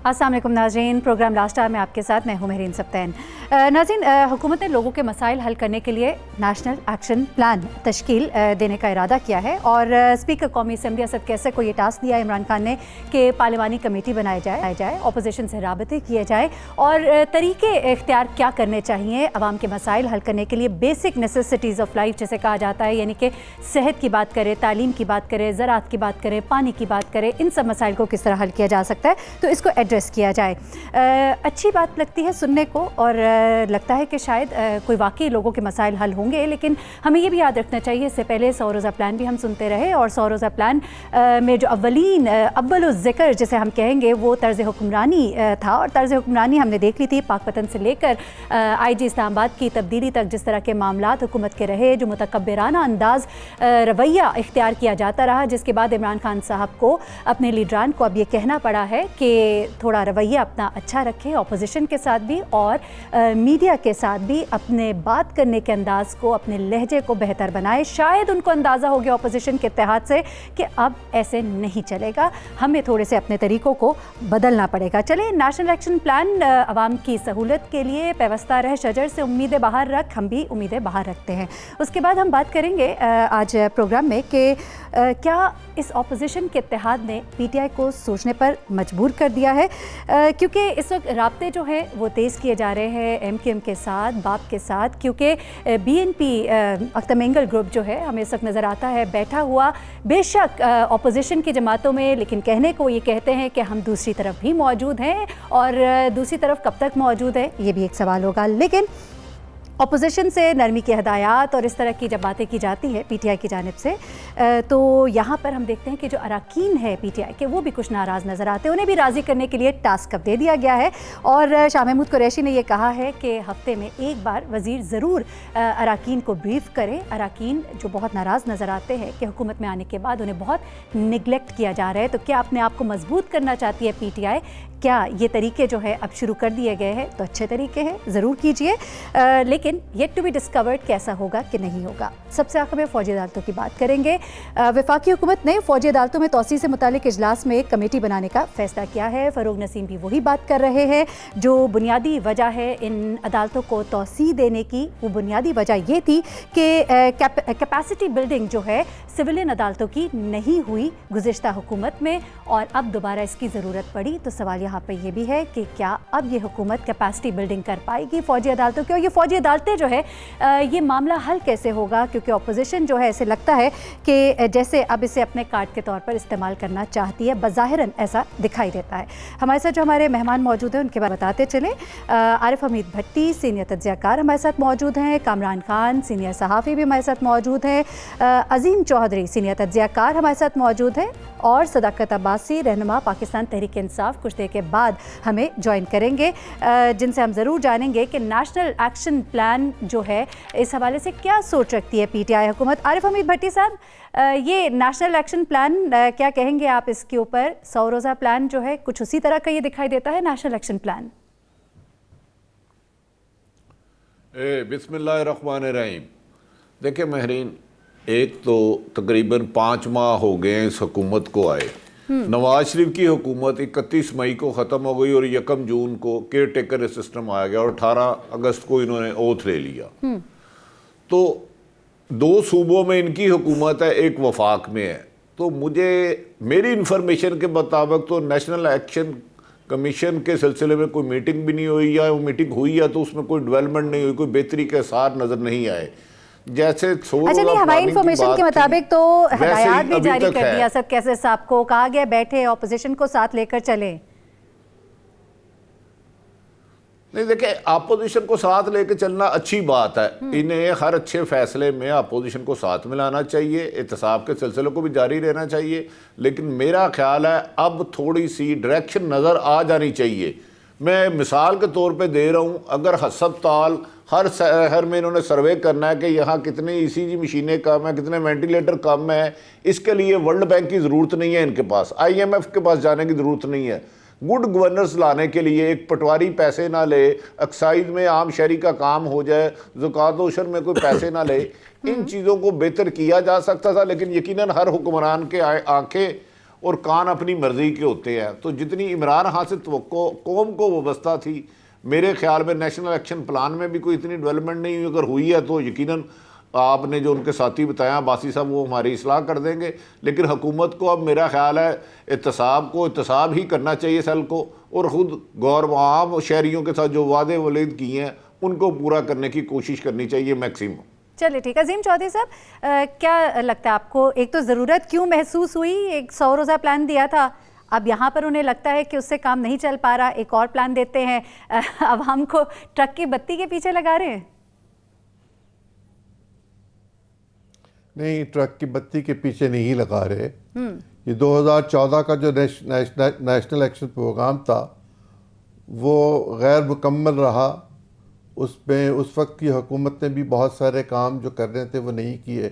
अस्सलाम वालेकुम नाज़रीन, प्रोग्राम लास्ट आवर में आपके साथ मैं हूं महरीन सब्तैन। नाज़रीन, हुकूमत ने लोगों के मसाइल हल करने के लिए नेशनल एक्शन प्लान तश्कील देने का इरादा किया है और स्पीकर कौमी असम्बली असद कैसर को ये टास्क दिया इमरान खान ने कि पार्लिमानी कमेटी बनाई जाए, अपोजिशन से राबते किए जाए और तरीके इख्तियार क्या करने चाहिए आवाम के मसाइल हल करने के लिए। बेसिक नेसेसिटीज़ ऑफ लाइफ जिसे कहा जाता है, यानी कि सेहत की बात करें, तालीम की बात करें, ज़राअत की बात करें, पानी की बात करें, इन सब मसाइल को किस तरह हल किया जा सकता है, तो इसको एड्रेस किया जाए। अच्छी बात लगती है सुनने को और लगता है कि शायद कोई वाकई लोगों के मसाइल हल होंगे, लेकिन हमें ये भी याद रखना चाहिए, इससे पहले 100 रोज़ा प्लान भी हम सुनते रहे और 100 रोज़ा प्लान में जो अव्वल ज़िक्र जिसे हम कहेंगे वो तर्ज़ हुक्मरानी था और तर्ज़ हुक्मरानी हमने देख ली थी पाकपतन से लेकर IG इस्लामाबाद की तब्दीली तक। जिस तरह के मामलात हुकूमत के रहे, जो मुतकब्बिराना अंदाज़ रवैया इख्तियार किया जाता रहा, जिसके बाद इमरान खान साहब को अपने लीडरान को अब ये कहना पड़ा है कि थोड़ा रवैया अपना अच्छा रखें, अपोजिशन के साथ भी और मीडिया के साथ भी अपने बात करने के अंदाज़ को, अपने लहजे को बेहतर बनाए। शायद उनको अंदाज़ा हो गया अपोजिशन के इत्तेहाद से कि अब ऐसे नहीं चलेगा, हमें थोड़े से अपने तरीक़ों को बदलना पड़ेगा। चले, नेशनल एक्शन प्लान आवाम की सहूलत के लिए पेवस्ता रह शजर से उम्मीदें बाहर रख, हम भी उम्मीदें बाहर रखते हैं। उसके बाद हम बात करेंगे आज प्रोग्राम में कि क्या इस अपोजिशन के इत्तेहाद ने PTI को सोचने पर मजबूर कर दिया है, क्योंकि इस वक्त राब्ते जो हैं वो तेज़ किए जा रहे हैं MQM के साथ, बाप के साथ, क्योंकि BNP अख्तर मेंगल ग्रुप जो है हमें इस वक्त नज़र आता है बैठा हुआ, बेशक अपोजिशन की जमातों में, लेकिन कहने को ये कहते हैं कि हम दूसरी तरफ भी मौजूद हैं और दूसरी तरफ कब तक मौजूद है ये भी एक सवाल होगा। लेकिन अपोजिशन से नरमी की हदायत और इस तरह की जब बातें की जाती है PTI की जानिब से, तो यहाँ पर हम देखते हैं कि जो अरकान है PTI के वो भी कुछ नाराज़ नज़र आते हैं। उन्हें भी राज़ी करने के लिए टास्क अब दे दिया गया है और शाह महमूद कुरैशी ने यह कहा है कि हफ्ते में एक बार वज़ीर ज़रूर अरकान को ब्रीफ करें। अरकान जो बहुत नाराज़ नज़र आते हैं कि हुकूमत में आने के बाद उन्हें बहुत निगलेक्ट किया जा रहा है, तो क्या अपने आप को मजबूत करना चाहती है PTI? क्या ये तरीके जो है अब शुरू कर दिए गए हैं तो अच्छे तरीके हैं, ज़रूर कीजिए, लेकिन येट टू बी डिस्कवर्ड कैसा होगा कि नहीं होगा। सबसे आखिर में फ़ौजी अदालतों की बात करेंगे। वफाकी हुकूमत ने फ़ौजी अदालतों में तोसी से मुतालिक इजलास में एक कमेटी बनाने का फ़ैसला किया है। फ़रूग नसीम भी वही बात कर रहे हैं। जो बुनियादी वजह है इन अदालतों को तोसी देने की, वो बुनियादी वजह ये थी कि कैपेसिटी बिल्डिंग जो है सिविलियन अदालतों की नहीं हुई गुज़िश्ता हुकूमत में और अब दोबारा इसकी ज़रूरत पड़ी। तो सवाल यहाँ पर यह भी है कि क्या अब ये हुकूमत कैपेसिटी बिल्डिंग कर पाएगी फ़ौजी अदालतों की, और ये फ़ौजी अदालतें जो है ये मामला हल कैसे होगा, क्योंकि अपोजिशन जो है ऐसे लगता है कि जैसे अब इसे अपने कार्ड के तौर पर इस्तेमाल करना चाहती है, बज़ाहिरन ऐसा दिखाई देता है। हमारे साथ जो हमारे मेहमान मौजूद हैं उनके बारे में बताते चले। आरिफ हमीद भट्टी सीनियर तज्ज़ियाकार हमारे साथ मौजूद हैं, कामरान खान सीनियर सहाफ़ी भी हमारे साथ मौजूद हैं, अज़ीम चौधरी सीनियर तज्ज़ियाकार हमारे साथ मौजूद हैं और सदाकत अब्बासी रहनुमा पाकिस्तान तहरीक इंसाफ कुछ देर के बाद हमें ज्वाइन करेंगे, जिनसे हम ज़रूर जानेंगे कि नेशनल एक्शन प्लान जो है इस हवाले से क्या सोच रखती है PTI हुकूमत। आरिफ हमीद भट्टी साहब, ये नेशनल एक्शन प्लान क्या कहेंगे आप इसके ऊपर? 100 रोज़ा प्लान जो है कुछ उसी तरह का ये दिखाई देता है नेशनल एक्शन प्लान? बिस्मिल्लाहिर्रहमानिर्रहीम। देखिए महरीन, एक तो तकरीबन 5 माह हो गए हैं इस हुकूमत को आए। नवाज शरीफ की हुकूमत 31 मई को ख़त्म हो गई और 1 जून को केयर टेकर सिस्टम आ गया और 18 अगस्त को इन्होंने ओथ ले लिया। तो 2 सूबों में इनकी हुकूमत है, एक वफाक में है। तो मुझे मेरी इंफॉर्मेशन के मुताबिक तो नेशनल एक्शन कमीशन के सिलसिले में कोई मीटिंग भी नहीं हुई, या वो मीटिंग हुई है तो उसमें कोई डेवलपमेंट नहीं हुई, कोई बेहतरी के आसार नज़र नहीं आए। जैसे अच्छा नहीं, हमारी इंफॉर्मेशन के मुताबिक तो हदायत भी जारी कर दिया असद कैसर साहब को, कहा गया बैठे ऑपोजिशन को साथ लेकर चले। नहीं देखिए, अपोजिशन को साथ लेकर चलना अच्छी बात है, इन्हें हर अच्छे फैसले में अपोजिशन को साथ मिलाना चाहिए, एहतसाब के सिलसिले को भी जारी रहना चाहिए। लेकिन मेरा ख्याल है अब थोड़ी सी डायरेक्शन नज़र आ जानी चाहिए। मैं मिसाल के तौर पे दे रहा हूँ, अगर हस्पताल हर शहर में इन्होंने सर्वे करना है कि यहाँ कितनी ECG मशीनें कम है, कितने वेंटिलेटर कम है, इसके लिए वर्ल्ड बैंक की ज़रूरत नहीं है, इनके पास IMF के पास जाने की ज़रूरत नहीं है। गुड गवर्नेंस लाने के लिए एक पटवारी पैसे ना ले, एक्साइज में आम शहरी का काम हो जाए, ज़कात उशर में कोई पैसे ना ले, इन चीज़ों को बेहतर किया जा सकता था। लेकिन यकीनन हर हुक्मरान के आंखें और कान अपनी मर्जी के होते हैं। तो जितनी इमरान खान से तवक्को कौम को वाबस्ता थी, मेरे ख्याल में नेशनल एक्शन प्लान में भी कोई इतनी डेवलपमेंट नहीं हुई। अगर हुई है तो यकीनन आपने जो उनके साथी बताया बासी साहब, वो हमारी इस्लाह कर देंगे। लेकिन हुकूमत को अब मेरा ख्याल है एहतसाब ही करना चाहिए सेल को, और ख़ुद गौर आम शहरियों के साथ जो वादे वलीद किए हैं उनको पूरा करने की कोशिश करनी चाहिए मैक्सिमम। चलिए ठीक है। अजीम चौधरी साहब, क्या लगता है आपको, एक तो ज़रूरत क्यों महसूस हुई? एक 100 रोज़ा प्लान दिया था, अब यहाँ पर उन्हें लगता है कि उससे काम नहीं चल पा रहा, एक और प्लान देते हैं, आवाम को ट्रक की बत्ती के पीछे लगा रहे हैं? नहीं, ट्रक की बत्ती के पीछे नहीं लगा रहे। ये 2014 का जो नेशनल एक्शन प्रोग्राम था वो गैर मुकम्मल रहा। उसमें उस वक्त की हुकूमत ने भी बहुत सारे काम जो करने थे वो नहीं किए,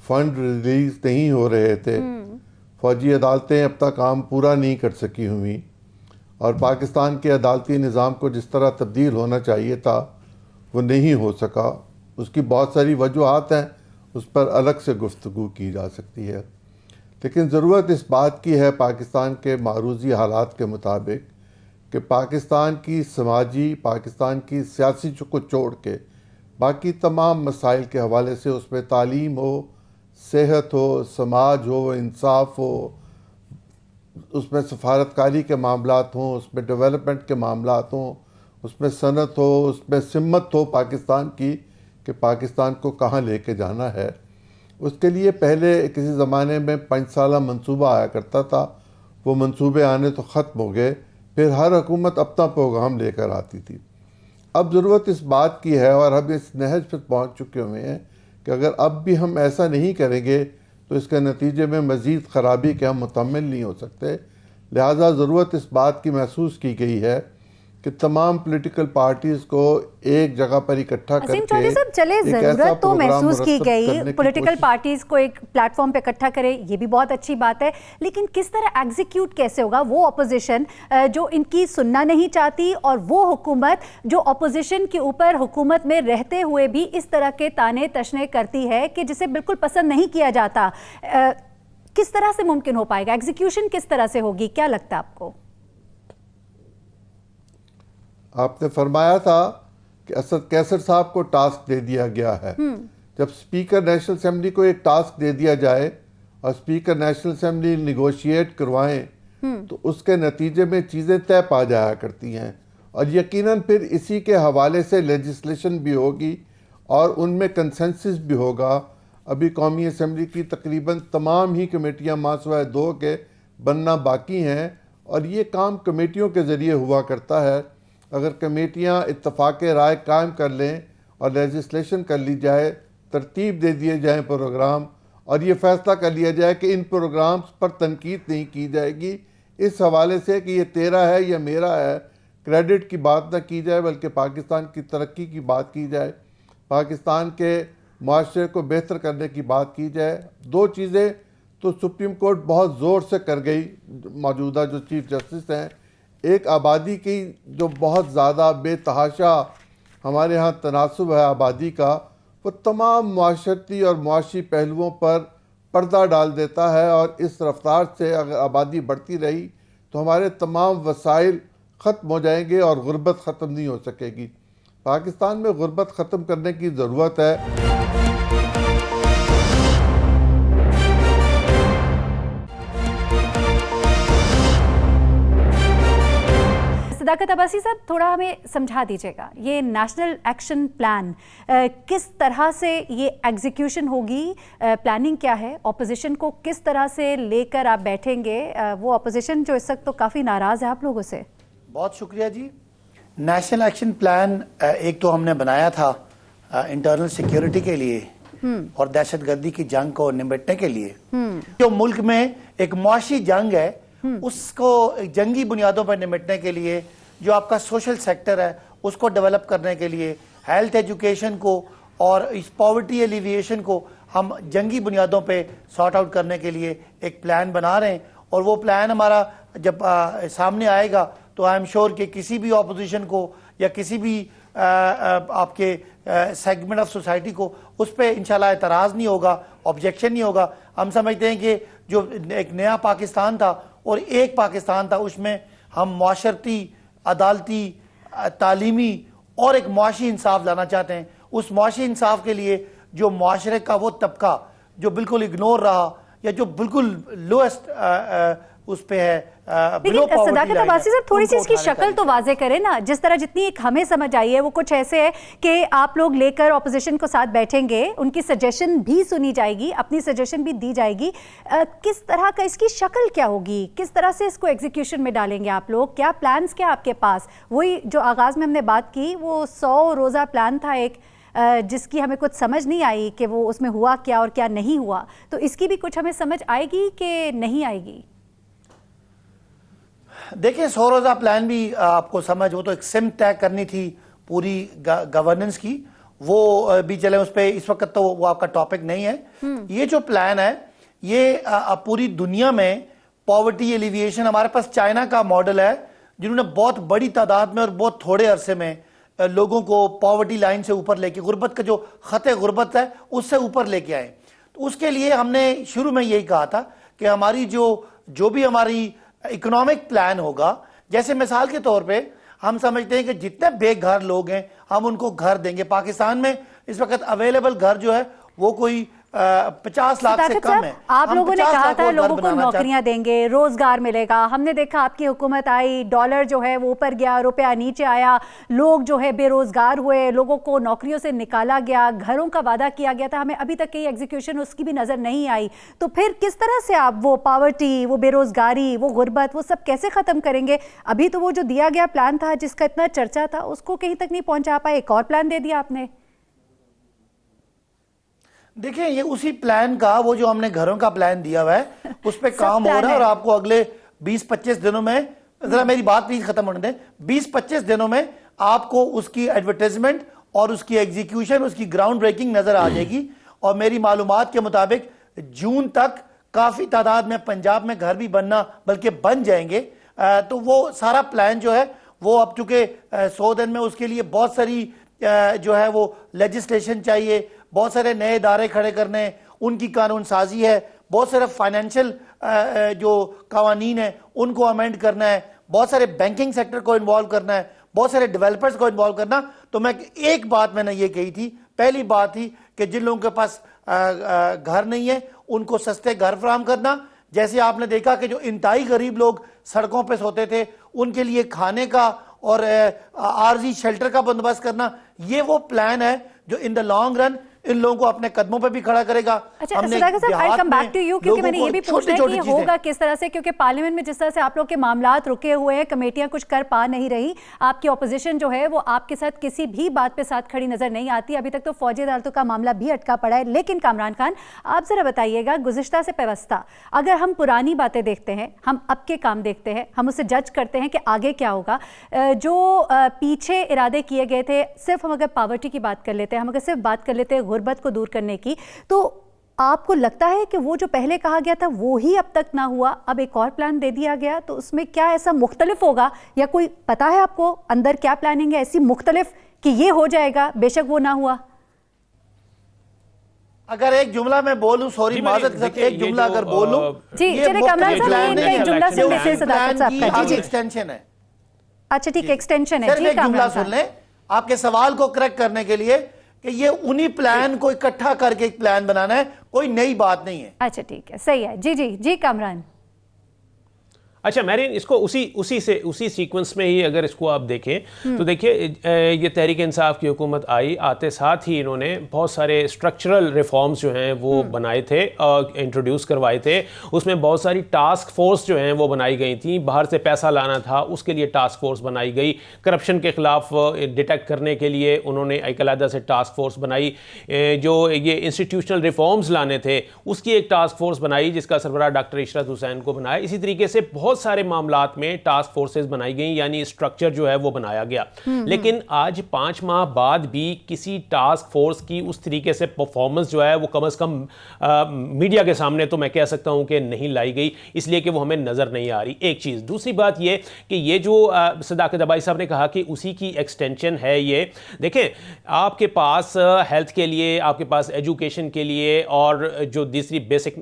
फंड रिलीज नहीं हो रहे थे, फौजी अदालतें अब तक काम पूरा नहीं कर सकी हुई, और पाकिस्तान के अदालती निज़ाम को जिस तरह तब्दील होना चाहिए था वो नहीं हो सका। उसकी बहुत सारी वजूहात हैं, उस पर अलग से गुफ्तगू की जा सकती है। लेकिन ज़रूरत इस बात की है पाकिस्तान के मारूज़ी हालात के मुताबिक कि पाकिस्तान की समाजी, पाकिस्तान की सियासी को छोड़ के बाकी तमाम मसाइल के हवाले से, उसमें तालीम हो, सेहत हो, समाज हो, इंसाफ हो, उसमें सफारतकारी के मामलात हों, उसमें डेवलपमेंट के मामलात हों, उसमें सनत हो, उसमें सिम्मत हो पाकिस्तान की कि पाकिस्तान को कहाँ लेके जाना है। उसके लिए पहले किसी ज़माने में 5 साला मंसूबा आया करता था, वो मंसूबे आने तो ख़त्म हो गए, फिर हर हुकूमत अपना प्रोग्राम लेकर आती थी। अब ज़रूरत इस बात की है, और हम इस नहज पर पहुँच चुके हुए हैं कि अगर अब भी हम ऐसा नहीं करेंगे तो इसके नतीजे में मज़ीद ख़राबी के हम मुतम्मिल नहीं हो सकते। लिहाजा ज़रूरत इस बात की महसूस की गई है कि तमाम पॉलिटिकल पार्टीज़ को एक जगह पर इकट्ठा करके, चौधरी साहब, चले ज़रूरत तो महसूस की गई, पॉलिटिकल पार्टीज़ को एक प्लेटफॉर्म पे इकट्ठा करे, ये भी बहुत अच्छी बात है, लेकिन किस तरह एग्जीक्यूट कैसे होगा? वो अपोजिशन जो इनकी सुनना नहीं चाहती, और वो हुकूमत जो अपोजिशन के ऊपर हुकूमत में रहते हुए भी इस तरह के ताने तशने करती है कि जिसे बिल्कुल पसंद नहीं किया जाता, किस तरह से मुमकिन हो पाएगा? एग्जीक्यूशन किस तरह से होगी, क्या लगता है आपको? आपने फरमाया था कि असद कैसर साहब को टास्क दे दिया गया है। जब स्पीकर नेशनल असेंबली को एक टास्क दे दिया जाए और स्पीकर नेशनल असेंबली निगोशिएट करवाएं तो उसके नतीजे में चीज़ें तय पा जाया करती हैं, और यकीनन फिर इसी के हवाले से लेजिस्लेशन भी होगी और उनमें कंसेंसस भी होगा। अभी कौमी असेंबली की तकरीबन तमाम ही कमेटियाँ मासवाए 2 के बनना बाकी हैं, और ये काम कमेटियों के ज़रिए हुआ करता है। अगर कमेटियाँ इत्तफाक़ राय कायम कर लें और लेजिस्लेशन कर ली जाए, तरतीब दे दिए जाएँ प्रोग्राम, और ये फ़ैसला कर लिया जाए कि इन प्रोग्राम्स पर तनकीद नहीं की जाएगी, इस हवाले से कि ये तेरा है या मेरा है, क्रेडिट की बात ना की जाए बल्कि पाकिस्तान की तरक्की की बात की जाए, पाकिस्तान के माशरे को बेहतर करने की बात की जाए। 2 चीज़ें तो सुप्रीम कोर्ट बहुत ज़ोर से कर गई, मौजूदा जो चीफ जस्टिस हैं। एक आबादी की जो बहुत ज़्यादा बेतहाशा हमारे यहाँ तनासुब है आबादी का, वो तमाम माशरती और मुआशी पहलुओं पर पर्दा डाल देता है, और इस रफ्तार से अगर आबादी बढ़ती रही तो हमारे तमाम वसाइल ख़त्म हो जाएंगे और गुर्बत ख़त्म नहीं हो सकेगी। पाकिस्तान में गुर्बत ख़त्म करने की ज़रूरत है। सदाकत अब्बासी साहब, थोड़ा हमें समझा दीजिएगा, ये नेशनल एक्शन प्लान किस तरह से ये एग्जीक्यूशन होगी? प्लानिंग क्या है? ऑपोजिशन को किस तरह से लेकर आप बैठेंगे? वो ऑपोजिशन जो इस वक्त तो काफ़ी नाराज़ है आप लोगों से। बहुत शुक्रिया जी। नेशनल एक्शन प्लान एक तो हमने बनाया था इंटरनल सिक्योरिटी के लिए और दहशतगर्दी की जंग को निपटने के लिए। जो मुल्क में एक मुआशी जंग है उसको जंगी बुनियादों पर निपटने के लिए, जो आपका सोशल सेक्टर है उसको डेवलप करने के लिए, हेल्थ एजुकेशन को और इस पॉवर्टी एलिविएशन को हम जंगी बुनियादों पे सॉर्ट आउट करने के लिए एक प्लान बना रहे हैं। और वो प्लान हमारा जब सामने आएगा तो आई एम श्योर कि किसी भी ऑपोजिशन को या किसी भी आपके सेगमेंट ऑफ सोसाइटी को उस पर इंशाल्लाह एतराज़ नहीं होगा, ऑब्जेक्शन नहीं होगा। हम समझते हैं कि जो एक नया पाकिस्तान था और एक पाकिस्तान था, उसमें हम माशरती, अदालती, तालीमी और एक मुआशी इंसाफ लाना चाहते हैं। उस मुआशी इंसाफ के लिए जो मुआशरे का वो तबका जो बिल्कुल इग्नोर रहा या जो बिल्कुल लोएस्ट उस पे है, लेकिन सदाकत अब्बासी साहब थोड़ी सी इसकी शक्ल तो वाजे करें ना। जिस तरह जितनी एक हमें समझ आई है वो कुछ ऐसे है कि आप लोग लेकर ऑपोजिशन को साथ बैठेंगे, उनकी सजेशन भी सुनी जाएगी, अपनी सजेशन भी दी जाएगी। किस तरह का इसकी शक्ल क्या होगी, किस तरह से इसको एग्जीक्यूशन में डालेंगे आप लोग, क्या प्लान्स क्या आपके पास? वही जो आगाज़ में हमने बात की, वो 100 रोज़ा प्लान था एक, जिसकी हमें कुछ समझ नहीं आई कि वो उसमें हुआ क्या और क्या नहीं हुआ। तो इसकी भी कुछ हमें समझ आएगी कि नहीं आएगी? देखिए, 100 रोज़ा प्लान भी आपको समझ, वो तो एक सिम तय करनी थी पूरी गवर्नेंस की, वो भी चले उस पर इस वक्त तो वो आपका टॉपिक नहीं है। ये जो प्लान है ये पूरी दुनिया में पॉवर्टी एलिविएशन, हमारे पास चाइना का मॉडल है जिन्होंने बहुत बड़ी तादाद में और बहुत थोड़े अरसे में लोगों को पॉवर्टी लाइन से ऊपर लेके, गुर्बत का जो खते गुर्बत है उससे ऊपर लेके आए। तो उसके लिए हमने शुरू में यही कहा था कि हमारी जो भी हमारी इकोनॉमिक प्लान होगा, जैसे मिसाल के तौर पे हम समझते हैं कि जितने बेघर लोग हैं हम उनको घर देंगे। पाकिस्तान में इस वक्त अवेलेबल घर जो है वो कोई 50 लाख से कम है। आप लोगों ने कहा था लोगों को नौकरियां देंगे, रोजगार मिलेगा। हमने देखा आपकी हुकूमत आई, डॉलर जो है वो ऊपर गया, रुपया नीचे आया, लोग जो है बेरोजगार हुए, लोगों को नौकरियों से निकाला गया, घरों का वादा किया गया था, हमें अभी तक कहीं एग्जीक्यूशन उसकी भी नजर नहीं आई। तो फिर किस तरह से आप वो पॉवर्टी, वो बेरोजगारी, वो गुर्बत, वो सब कैसे खत्म करेंगे? अभी तो वो जो दिया गया प्लान था जिसका इतना चर्चा था उसको कहीं तक नहीं पहुंचा पाए, एक और प्लान दे दिया आपने। देखिए, ये उसी प्लान का, वो जो हमने घरों का प्लान दिया हुआ है उस पे काम हो रहा है और आपको अगले 20-25 दिनों में, जरा मेरी बात प्लीज खत्म होने दें, 20-25 दिनों में आपको उसकी एडवर्टाइजमेंट और उसकी एग्जीक्यूशन, उसकी ग्राउंड ब्रेकिंग नजर आ जाएगी। और मेरी मालूमात के मुताबिक जून तक काफी तादाद में पंजाब में घर भी बनना, बल्कि बन जाएंगे। तो वो सारा प्लान जो है वो अब चूंकि 100 दिन में उसके लिए बहुत सारी जो है वो लेजिस्लेशन चाहिए, बहुत सारे नए इदारे खड़े करने, उनकी कानून साजी है, बहुत सारे फाइनेंशियल जो कवानीन है उनको अमेंड करना है, बहुत सारे बैंकिंग सेक्टर को इन्वॉल्व करना है, बहुत सारे डेवलपर्स को इन्वॉल्व करना। तो मैं एक बात मैंने ये कही थी, पहली बात थी कि जिन लोगों के पास घर नहीं है उनको सस्ते घर फराहम करना। जैसे आपने देखा कि जो इंतहाई गरीब लोग सड़कों पर सोते थे उनके लिए खाने का और आरजी शेल्टर का बंदोबस्त करना, ये वो प्लान है जो in the long run in लोगों को अपने कदमों पे भी खड़ा करेगा। अच्छा सदाकत साहब, आई कम बैक टू यू, क्योंकि मैंने ये भी पूछना है कि होगा किस तरह से, क्योंकि पार्लियामेंट में जिस तरह से आप लोग के मामलात रुके हुए हैं, कमेटियां कुछ कर पा नहीं रही, आपकी ऑपोजिशन जो है वो आपके साथ किसी भी बात पे साथ खड़ी नजर नहीं आती। अभी तक तो फौजी अदालतों का मामला भी अटका पड़ा है। लेकिन कामरान खान, आप जरा बताइएगा, गुज़िश्ता से पेवस्ता अगर हम पुरानी बातें देखते हैं, हम अब के काम देखते हैं, हम उसे जज करते हैं कि आगे क्या होगा, जो पीछे इरादे किए गए थे, सिर्फ हम अगर पॉवर्टी की बात कर लेते हैं, हम अगर सिर्फ बात कर लेते हैं गुर्बत को दूर करने की, तो आपको लगता है कि वो जो पहले कहा गया था वो ही अब तक ना हुआ, अब एक और प्लान दे दिया गया, तो उसमें क्या ऐसा मुख्तलिफ होगा, या कोई पता है आपको अंदर क्या प्लानिंग है ऐसी मुख्तलिफ कि ये हो जाएगा बेशक वो ना हुआ? अगर एक जुमला मैं बोलूं, सॉरी माजरत, एक जुमला अगर बोलूं, जी चलिए कमरान साहब, एक जुमला सुन लेते हैं सदाकत साहब का। जी एक्सटेंशन है। अच्छा ठीक, एक्सटेंशन है। सिर्फ एक जुमला सुन लें आपके सवाल को करेक्ट करने के लिए कि ये उन्हीं प्लान को इकट्ठा करके एक प्लान बनाना है, कोई नई बात नहीं है। अच्छा ठीक है, सही है। जी जी जी कामरान। अच्छा मैरिन, इसको उसी सीक्वेंस में ही अगर इसको आप देखें तो देखिए, ये तहरीक इंसाफ की हुकूमत आई, आते साथ ही इन्होंने बहुत सारे स्ट्रक्चरल रिफॉर्म्स जो हैं वो बनाए थे, इंट्रोड्यूस करवाए थे। उसमें बहुत सारी टास्क फोर्स जो हैं वो बनाई गई थी, बाहर से पैसा लाना था उसके लिए टास्क फोर्स बनाई गई, करप्शन के खिलाफ डिटेक्ट करने के लिए उन्होंने एक अलग से टास्क फोर्स बनाई, जो ये इंस्टीट्यूशनल रिफॉर्म्स लाने थे उसकी एक टास्क फोर्स बनाई जिसका सरबराह डॉक्टर इशरत हुसैन को बनाया। इसी तरीके से बहुत बहुत सारे मामलात में टास्क फोर्सेस बनाई गई, यानी स्ट्रक्चर जो है वो बनाया गया। लेकिन आज 5 माह बाद भी किसी टास्क फोर्स की उस तरीके से परफॉर्मेंस जो है वो कम से कम मीडिया के सामने तो मैं कह सकता हूं कि नहीं लाई गई, इसलिए कि वो हमें नजर नहीं आ रही। एक चीज, दूसरी बात ये कि ये जो सदाकत अबाई साहब ने कहा कि उसी की एक्सटेंशन है ये। देखें, आपके पास हेल्थ के लिए, आपके पास एजुकेशन के लिए और जो दूसरी बेसिक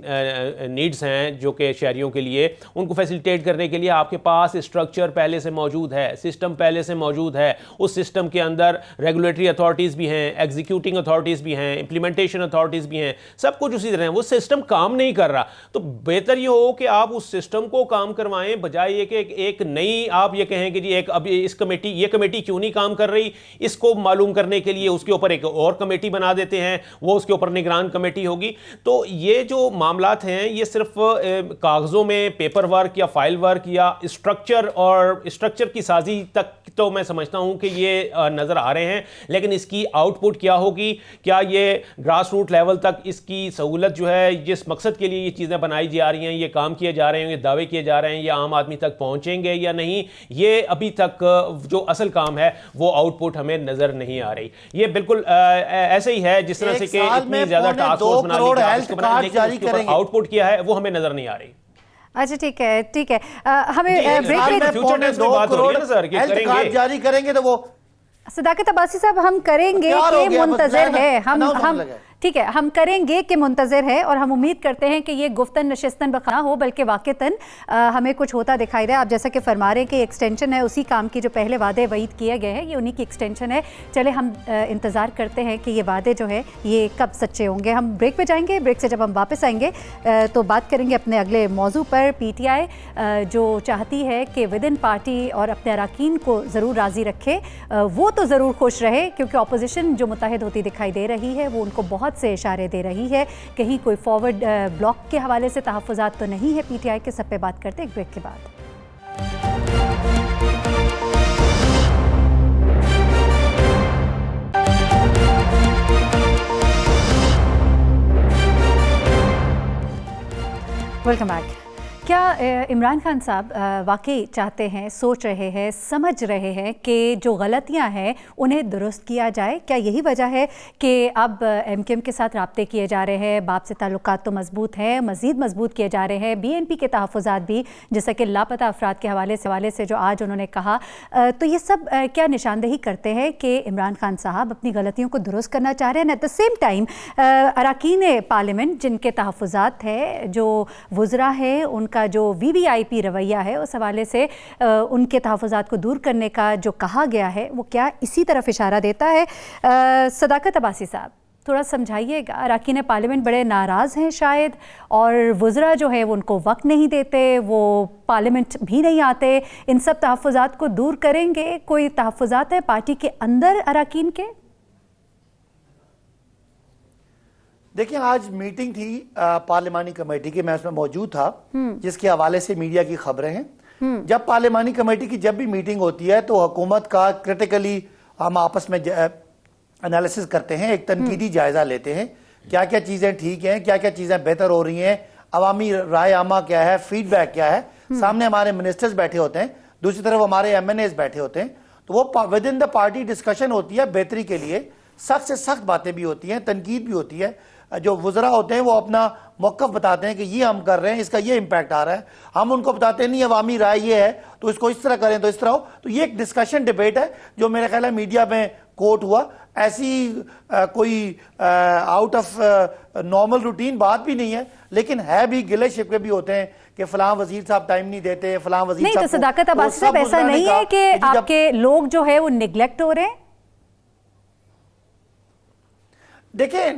नीड्स हैं जो कि शहरियों के लिए, उनको फैसिलिटेट करने के लिए आपके पास स्ट्रक्चर पहले से मौजूद है, सिस्टम पहले से मौजूद है। उस सिस्टम के अंदर रेगुलेटरी अथॉरिटीज़ भी हैं, एग्जीक्यूटिंग अथॉरिटीज़ भी हैं, इंप्लीमेंटेशन अथॉरिटीज़ भी हैं, सब कुछ उसी तरह है। वो सिस्टम काम नहीं कर रहा, तो बेहतर ये हो कि आप उस सिस्टम को काम करवाएं, बजाय ये कि एक नई आप ये कहें कि जी एक अब इस कमेटी, ये कमेटी क्यों नहीं काम कर रही, इसको मालूम करने के लिए उसके ऊपर एक और कमेटी बना देते हैं, वो उसके ऊपर निगरान कमेटी होगी। तो ये जो मामलात हैं ये सिर्फ कागजों में पेपर वर्क या फाइल वर्क या स्ट्रक्चर की साजी तक तो मैं समझता हूं कि ये नजर आ रहे हैं, लेकिन इसकी आउटपुट क्या होगी, क्या ये ग्रास रूट लेवल तक इसकी सहूलत जो है, जिस मकसद के लिए ये चीज़ें बनाई जा रही हैं, ये काम किए जा रहे हैं, ये दावे किए जा रहे हैं, ये आम आदमी तक पहुंचेंगे या नहीं, ये अभी तक जो असल काम है वो आउटपुट हमें नजर नहीं आ रही। ये बिल्कुल ऐसे ही है जिस तरह से कि इतनी ज्यादा टास्क फोर्स बना ली, आउटपुट क्या है वो हमें नजर नहीं आ रही। अच्छा, ठीक है, ठीक है। हमें ब्रेक जारी करेंगे तो वो सदाकत अब्बासी साहब हम करेंगे कि मुंतजर है, हम ठीक है, हम करेंगे कि मुंतजर है, और हम उम्मीद करते हैं कि ये गुफ्तन नशिस्तन बखा हो, बल्कि वाक़तन हमें कुछ होता दिखाई दे। आप जैसा कि फरमा रहे हैं कि एक्सटेंशन है उसी काम की जो पहले वादे वईद किए गए हैं, ये उन्हीं की एक्सटेंशन है। चले हम इंतज़ार करते हैं कि ये वादे जो है ये कब सच्चे होंगे। हम ब्रेक पे जाएंगे, ब्रेक से जब हम वापस आएंगे तो बात करेंगे अपने अगले मौजू पर। PTI जो चाहती है कि विद इन पार्टी और अपने अरकान को ज़रूर राज़ी रखे, वो तो ज़रूर खुश रहे, क्योंकि अपोजिशन जो मुत्तहिद होती दिखाई दे रही है वो उनको बहुत से इशारे दे रही है। कहीं कोई फॉरवर्ड ब्लॉक के हवाले से तहफ़्फ़ुज़ात तो नहीं है PTI के। सब पे बात करते हैं एक ब्रेक के बाद। Welcome back. क्या इमरान खान साहब वाकई चाहते हैं, सोच रहे हैं, समझ रहे हैं कि जो गलतियां हैं उन्हें दुरुस्त किया जाए? क्या यही वजह है कि अब MKM के साथ राब्ते किए जा रहे हैं, बाप से ताल्लुकात तो मजबूत हैं, मज़ीद मजबूत किए जा रहे हैं, BNP के तहफ़्फ़ुज़ात भी, जैसा कि लापता अफराद के हवाले से जो आज उन्होंने कहा, तो ये सब क्या निशानदेही करते हैं कि इमरान खान साहब अपनी गलतियों को दुरुस्त करना चाह रहे हैं? एट द सेम टाइम अरकान पार्लियामेंट जिनके तहफ़्फ़ुज़ात है, जो वुज़रा है, उनका जो VVIP रवैया है, उस हवाले से उनके तहफ़्फ़ुज़ात को दूर करने का जो कहा गया है वो क्या इसी तरफ इशारा देता है? सदाकत अब्बासी साहब थोड़ा समझाइएगा। अरकान पार्लियामेंट बड़े नाराज़ हैं शायद, और वुज़रा जो है वो उनको वक्त नहीं देते, वो पार्लियामेंट भी नहीं आते। इन सब तहफ़्फ़ुज़ात को दूर करेंगे? कोई तहफ़्फ़ुज़ात है पार्टी के अंदर अरकान के? देखिए, आज मीटिंग थी पार्लिमानी कमेटी की, मैं उसमें मौजूद था, जिसके हवाले से मीडिया की खबरें हैं। जब पार्लिमानी कमेटी की जब भी मीटिंग होती है तो हुकूमत का क्रिटिकली हम आपस में एनालिसिस करते हैं, एक तनकीदी जायजा लेते हैं, क्या क्या चीजें ठीक हैं, क्या क्या चीजें बेहतर हो रही हैं, अवामी राय आमा क्या है, फीडबैक क्या है। सामने हमारे मिनिस्टर्स बैठे होते हैं, दूसरी तरफ हमारे MNAs बैठे होते हैं, तो वो with in the party discussion होती है बेहतरी के लिए। सख्त से सख्त बातें भी होती हैं, तनकीद भी होती है। जो वुज़रा होते हैं वो अपना मौक़िफ़ बताते हैं कि ये हम कर रहे हैं, इसका ये इम्पैक्ट आ रहा है। हम उनको बताते हैं नहीं, अवामी राय ये है तो इसको इस तरह करें, तो इस तरह हो। तो ये एक डिस्कशन डिबेट है जो मेरे ख्याल है मीडिया में कोट हुआ। ऐसी कोई आउट ऑफ नॉर्मल रूटीन बात भी नहीं है, लेकिन है भी, गिले शिकवे भी होते हैं कि फलां वजीर साहब टाइम नहीं देते, फलां वजीर नहीं। तो सदाकत अब्बासी साहब, ऐसा नहीं है कि आपके लोग जो है वो निगलेक्ट हो रहे हैं? देखिए,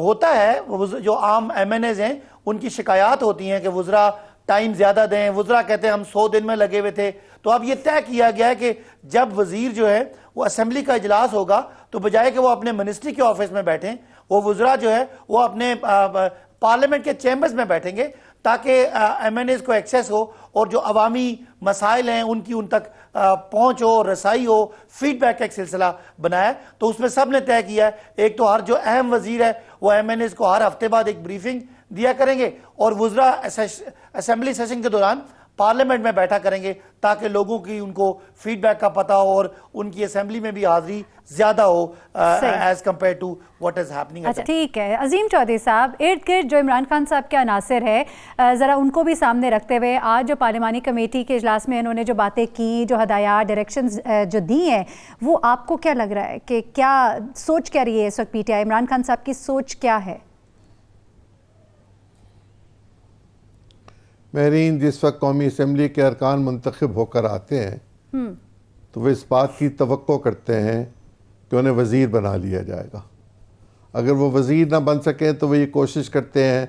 होता है, जो आम MNAs हैं उनकी शिकायत होती हैं कि वुज़रा टाइम ज़्यादा दें। वुज़रा कहते हैं हम 100 दिन में लगे हुए थे। तो अब ये तय किया गया है कि जब वज़ीर जो है वो असेंबली का इजलास होगा तो बजाय कि वो अपने मिनिस्ट्री के ऑफिस में बैठें, वो वुज़रा जो है वो अपने पार्लियामेंट के चैम्बर्स में बैठेंगे, ताकि MNAs को एक्सेस हो और जो अवामी मसाइल हैं उनकी उन तक पहुंच हो, रसाई हो, फीडबैक का एक सिलसिला बनाया। तो उसमें सब ने तय किया है, एक तो हर जो अहम वजीर है वो MNAs को हर हफ्ते बाद एक ब्रीफिंग दिया करेंगे, और वुज़रा असेंबली सेशन के दौरान पार्लियामेंट में बैठा करेंगे ताकि लोगों की उनको फीडबैक का पता हो और उनकी असेंबली में भी हाजिरी ज्यादा हो as compared to what is happening. अच्छा ठीक है अजीम चौधरी साहब, इर्द गिर्द जो इमरान खान साहब के अनासर है ज़रा उनको भी सामने रखते हुए आज जो पार्लिमानी कमेटी के इजलास में इन्होंने जो बातें की, जो हदायत डायरेक्शंस जो दी हैं, वो आपको क्या लग रहा है कि क्या सोच क्या रही है इस वक्त पीटीआई, इमरान खान साहब की सोच क्या है? महरीन, जिस वक्त कौमी असम्बली के अरकान मुंतखब होकर आते हैं तो वे इस बात की तवक्को करते हैं कि उन्हें वज़ीर बना लिया जाएगा। अगर वो वज़ीर ना बन सकें तो वे ये कोशिश करते हैं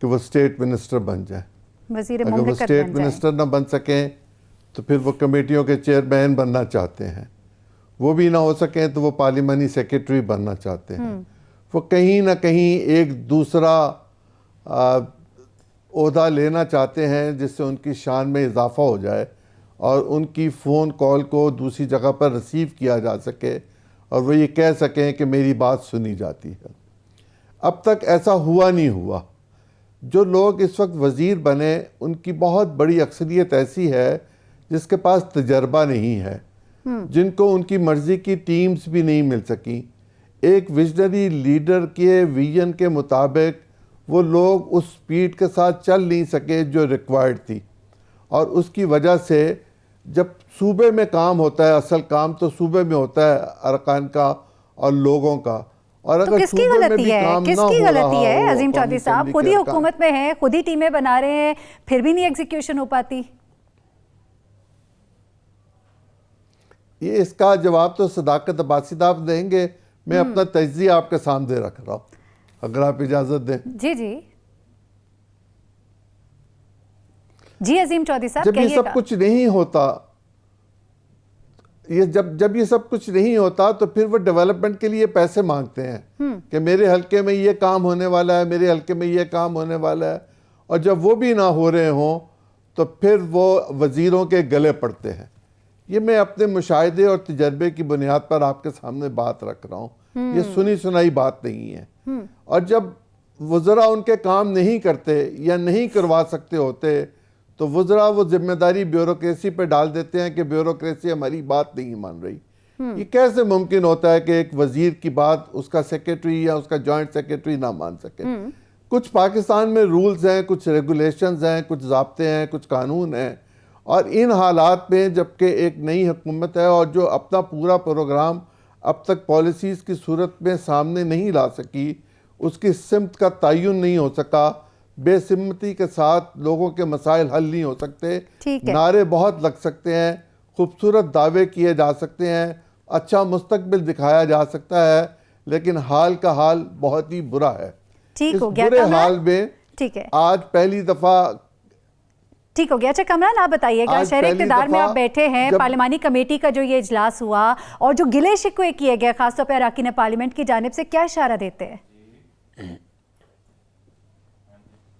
कि वो स्टेट मिनिस्टर बन जाए। अगर वो स्टेट मिनिस्टर ना बन सकें तो फिर वो कमेटियों के चेयरमैन बनना चाहते हैं। वो भी ना हो सकें तो वो पार्लिमानी सेक्रेटरी बनना चाहते हैं। वो कहीं ना कहीं एक दूसरा ओहदा लेना चाहते हैं जिससे उनकी शान में इजाफा हो जाए और उनकी फ़ोन कॉल को दूसरी जगह पर रिसीव किया जा सके और वो ये कह सकें कि मेरी बात सुनी जाती है। अब तक ऐसा हुआ नहीं हुआ। जो लोग इस वक्त वज़ीर बने उनकी बहुत बड़ी अक्सरियत ऐसी है जिसके पास तजर्बा नहीं है, जिनको उनकी मर्ज़ी की टीम्स भी नहीं मिल सकी। एक विजनरी लीडर के विजन के मुताबिक वो लोग उस स्पीड के साथ चल नहीं सके जो रिक्वायर्ड थी और उसकी वजह से जब सूबे में काम होता है, असल काम तो सूबे में होता है अरकान का और लोगों का, और तो अगर किसकी गलती है, किसकी गलती है अजीम चौधरी साहब? खुद ही हुकूमत में है, खुद ही टीमें बना रहे हैं, फिर भी नहीं एग्जीक्यूशन हो पाती। ये इसका जवाब तो सदाकत अब्बासी साहब देंगे। मैं अपना तज्जिया आपके सामने रख रहा हूँ, अगर आप इजाजत दें। जी जी जी अजीम चौधरी साहब, जब ये सब कुछ नहीं होता, ये जब ये सब कुछ नहीं होता तो फिर वो डेवलपमेंट के लिए पैसे मांगते हैं कि मेरे हल्के में ये काम होने वाला है, मेरे हल्के में ये काम होने वाला है, और जब वो भी ना हो रहे हों तो फिर वो वजीरों के गले पड़ते हैं। ये मैं अपने मुशाहिदे और तजर्बे की बुनियाद पर आपके सामने बात रख रहा हूँ। ये सुनी सुनाई बात नहीं है। और जब वज़रा उनके काम नहीं करते या नहीं करवा सकते होते तो वज़रा वो जिम्मेदारी ब्यूरोक्रेसी पे डाल देते हैं कि ब्यूरोक्रेसी हमारी बात नहीं मान रही। ये कैसे मुमकिन होता है कि एक वज़ीर की बात उसका सेक्रेटरी या उसका जॉइंट सेक्रेटरी ना मान सके? कुछ पाकिस्तान में रूल्स हैं, कुछ रेगुलेशंस हैं, कुछ ज़ाब्ते हैं, कुछ कानून हैं, और इन हालात में जबकि एक नई हुकूमत है और जो अपना पूरा प्रोग्राम अब तक पॉलिसीज़ की सूरत में सामने नहीं ला सकी, उसकी सिमत का तयन नहीं हो सका, बेसिमती के साथ लोगों के मसाइल हल नहीं हो सकते। नारे बहुत लग सकते हैं, खूबसूरत दावे किए जा सकते हैं, अच्छा मुस्तकबिल दिखाया जा सकता है, लेकिन हाल का हाल बहुत ही बुरा है। ठीक हो गया, बुरे हाल में ठीक है, आज पहली दफ़ा ठीक हो गया। अच्छा कमरान, आप बताइएगा, शहर इक़्तिदार में आप बैठे हैं, पार्लिमानी कमेटी का जो ये इजलास हुआ और जो गिले शिकवे किए गए खासतौर पर अरकान पार्लियामेंट की जानिब से, क्या इशारा देते हैं?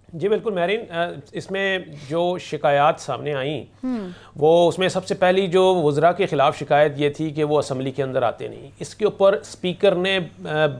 जी बिल्कुल महरीन, इसमें जो शिकायत सामने आई वो उसमें सबसे पहली जो वज़रा के ख़िलाफ़ शिकायत ये थी कि वो असम्बली के अंदर आते नहीं। इसके ऊपर स्पीकर ने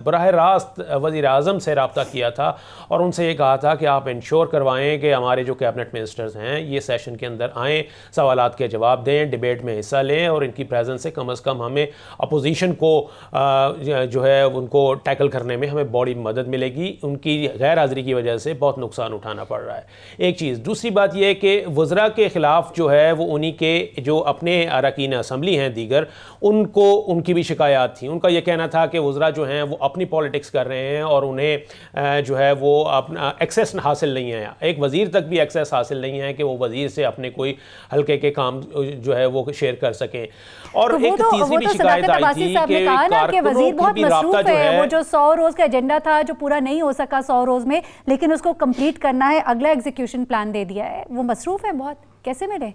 बराह रास्त वज़ीर आज़म से रब्ता किया था और उनसे ये कहा था कि आप इंश्योर करवाएं कि हमारे जो कैबिनेट मिनिस्टर्स हैं ये सेशन के अंदर आएँ, सवालात के जवाब दें, डिबेट में हिस्सा लें और इनकी प्रेजेंस से कम हमें अपोजिशन को जो है उनको टैकल करने में हमें बड़ी मदद मिलेगी। उनकी गैर हाज़िरी की वजह से बहुत नुकसान उठाना पड़ रहा है। एक चीज़, दूसरी बात यह है कि वज़रा के ख़िलाफ़ जो है वो उन्हीं के जो अपने अरकान असम्बली हैं दीगर, उनको उनकी भी शिकायत थी। उनका यह कहना था कि वज़रा जो हैं वो अपनी पॉलिटिक्स कर रहे हैं और उन्हें जो है वो अपना एक्सेस हासिल नहीं है, एक वज़ीर तक भी एक्सेस हासिल नहीं है कि वो वज़ीर से अपने कोई हल्के के काम जो है वो शेयर कर सकें। और तो एक तीसरी भी शिकायत आई थी कि वज़ीर बहुत मसरूफ है, वो जो 100 रोज़ का एजेंडा था जो पूरा नहीं हो सका 100 रोज़ में, लेकिन उसको कंप्लीट करना है, अगला एग्जीक्यूशन प्लान दे दिया है, वो मसरूफ है बहुत, कैसे मिले?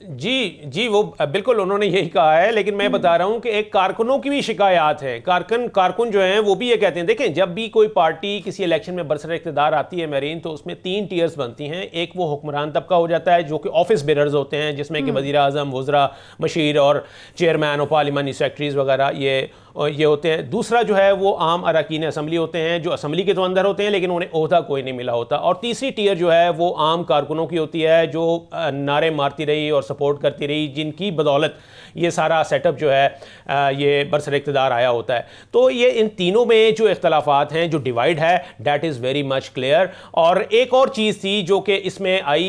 जी वो बिल्कुल उन्होंने यही कहा है, लेकिन मैं बता रहा हूं कि एक कारकुनों की भी शिकायत है। कारकुन जो हैं वो भी ये कहते हैं, देखें जब भी कोई पार्टी किसी इलेक्शन में बरसर इक़्तिदार आती है महरीन, तो उसमें 3 टीयर्स बनती हैं। एक वो हुक्मरान तबका हो जाता है जो कि ऑफिस बेरर्स होते हैं, जिसमें कि वज़ीर आज़म, वज़रा, मशीर और चेयरमैन और पार्लिमानी सेक्रेटरीज वगैरह ये ये होते हैं। दूसरा जो है वो आम अरकान असम्बली होते हैं, जो असम्बली के तो अंदर होते हैं लेकिन उन्हें ओहदा कोई नहीं मिला होता। और तीसरी टियर जो है वो आम कारकुनों की होती है, जो नारे मारती रही और सपोर्ट करती रही, जिनकी बदौलत ये सारा सेटअप जो है ये बरसर इक़्तिदार आया होता है। तो ये इन तीनों में जो इख्तलाफात हैं, जो डिवाइड है, that is very much clear. और एक और चीज़ थी जो कि इसमें आई,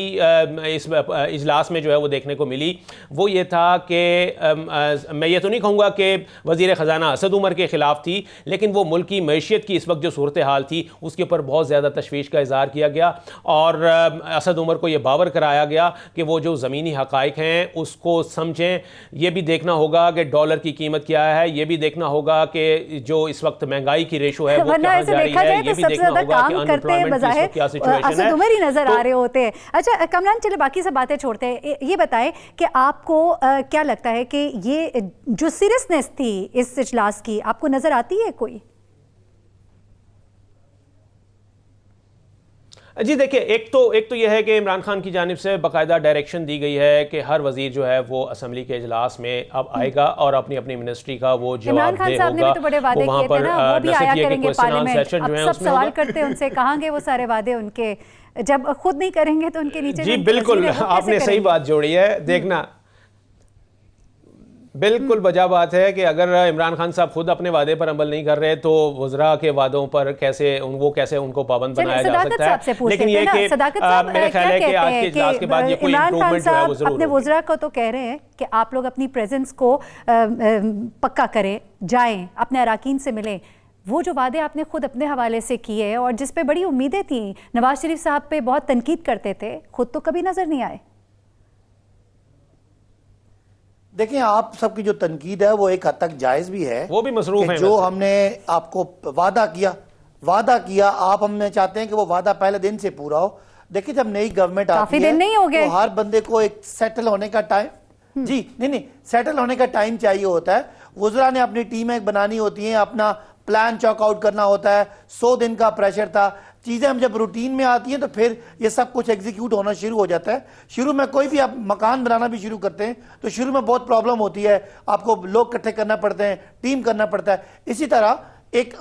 इस इजलास में जो है वो देखने को मिली, वो ये था कि मैं ये तो नहीं कहूँगा कि वज़ीर ख़जाना असद उमर के ख़िलाफ़ थी, लेकिन वो मुल्क की मैशियत की इस वक्त जो सूरत हाल थी उसके ऊपर बहुत ज़्यादा तशवीश का इज़हार किया गया। और असद उमर को ये बावर कराया गया कि वो जो ज़मीनी हक़ाइक़ हैं उसको समझें। ये भी देखना होगा कि डॉलर की कीमत क्या है, ये भी देखना होगा कि जो इस वक्त महंगाई की रेशो है वो कहाँ जा रही है, ये भी देखना होगा कि अनएम्प्लॉयमेंट की क्या सिचुएशन है। असद उमर ही नजर आ रहे होते हैं। अच्छा कमरान, चले बाकी सब बातें छोड़ते हैं, ये बताएं कि आपको क्या लगता है कि ये जो सीरियसनेस थी इस इजलास की आपको नजर आती है कोई? जी देखिए, एक तो यह है कि इमरान खान की जानिब से बाकायदा डायरेक्शन दी गई है कि हर वजीर जो है वो असम्बली के इजलास में अब आएगा और अपनी अपनी मिनिस्ट्री का वो जवाब दे होगा। तो बड़े वादे किए थे ना, वो भी आया करेंगे पार्लियामेंट, अब सब सवाल करते हैं उनसे, कहांगे वो सारे वादे उनके, जब खुद नहीं करेंगे तो उनके नीचे। जी बिल्कुल, आपने सही बात जोड़ी है। देखना, बिल्कुल वजह बात है कि अगर इमरान खान साहब खुद अपने वादे पर अमल नहीं कर रहे तो वज़रा के वादों पर कैसे उनको पाबंद बनाया जा सकता है। लेकिन ये कि मेरा ख्याल है कि आज के इजलास के बाद ये कोई इम्प्रूवमेंट जो है वो जरूर अपने वज़रा को तो कह रहे हैं कि आप लोग अपनी प्रेजेंस को पक्का करें, जाएं, अपने अराकीन से मिलें। वो जो वादे आपने खुद अपने हवाले से किए और जिस पे बड़ी उम्मीदें थी, नवाज शरीफ साहब पे बहुत तनकीद करते थे, खुद तो कभी नजर नहीं आए। देखिए, आप सबकी जो तनकीद है वो एक हद तक जायज भी है, वो भी मसरूफ है। जो हमने आपको वादा किया आप हमने चाहते हैं कि वो वादा पहले दिन से पूरा हो। देखिए, जब नई गवर्नमेंट आती है नहीं हो गए, तो हर बंदे को एक सेटल होने का टाइम, जी नहीं, सेटल होने का टाइम चाहिए होता है। वज़रा ने अपनी टीम एक बनानी होती है, अपना प्लान चॉक आउट करना होता है। 100 दिन का प्रेशर था। चीज़ें हम जब रूटीन में आती हैं तो फिर ये सब कुछ एग्जीक्यूट होना शुरू हो जाता है। शुरू में कोई भी आप मकान बनाना भी शुरू करते हैं तो शुरू में बहुत प्रॉब्लम होती है, आपको लोग इकट्ठे करना पड़ते हैं, टीम करना पड़ता है। इसी तरह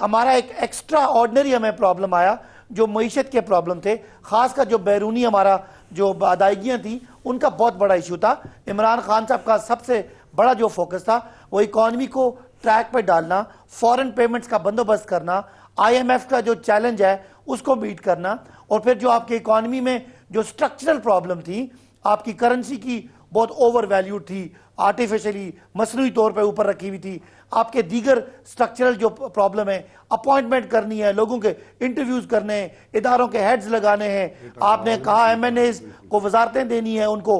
हमारा एक एक्स्ट्रा ऑर्डिनरी हमें प्रॉब्लम आया, जो मईशत के प्रॉब्लम थे, खासकर जो बैरूनी हमारा जो अदायगियाँ थी उनका बहुत बड़ा इशू था। इमरान खान साहब का सबसे बड़ा जो फोकस था वो इकॉनमी को ट्रैक पर डालना, फॉरेन पेमेंट्स का बंदोबस्त करना, IMF का जो चैलेंज है उसको मीट करना, और फिर जो आपकी इकॉनमी में जो स्ट्रक्चरल प्रॉब्लम थी, आपकी करेंसी की बहुत ओवर वैल्यू थी, आर्टिफिशियली मसनूई तौर पे ऊपर रखी हुई थी, आपके दीगर स्ट्रक्चरल जो प्रॉब्लम है, अपॉइंटमेंट करनी है, लोगों के इंटरव्यूज करने हैं, इदारों के हेड्स लगाने हैं, आपने कहा MNAs को वजारतें देनी है, उनको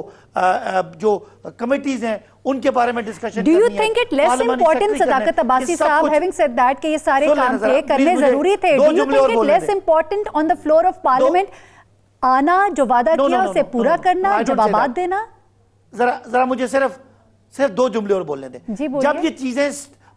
जो कमिटीज हैं उनके बारे में डिस्कशन करनी है। Do you think it less important, सदाकत अब्बासी साहब, having said that, कि ये सारे काम करने जरूरी थे? Do you think it less important on the floor of parliament आना, जो वादा किया उसे पूरा करना, जवाबात देना? जरा मुझे सिर्फ 2 जुमले और बोलने दें। जब ये चीजें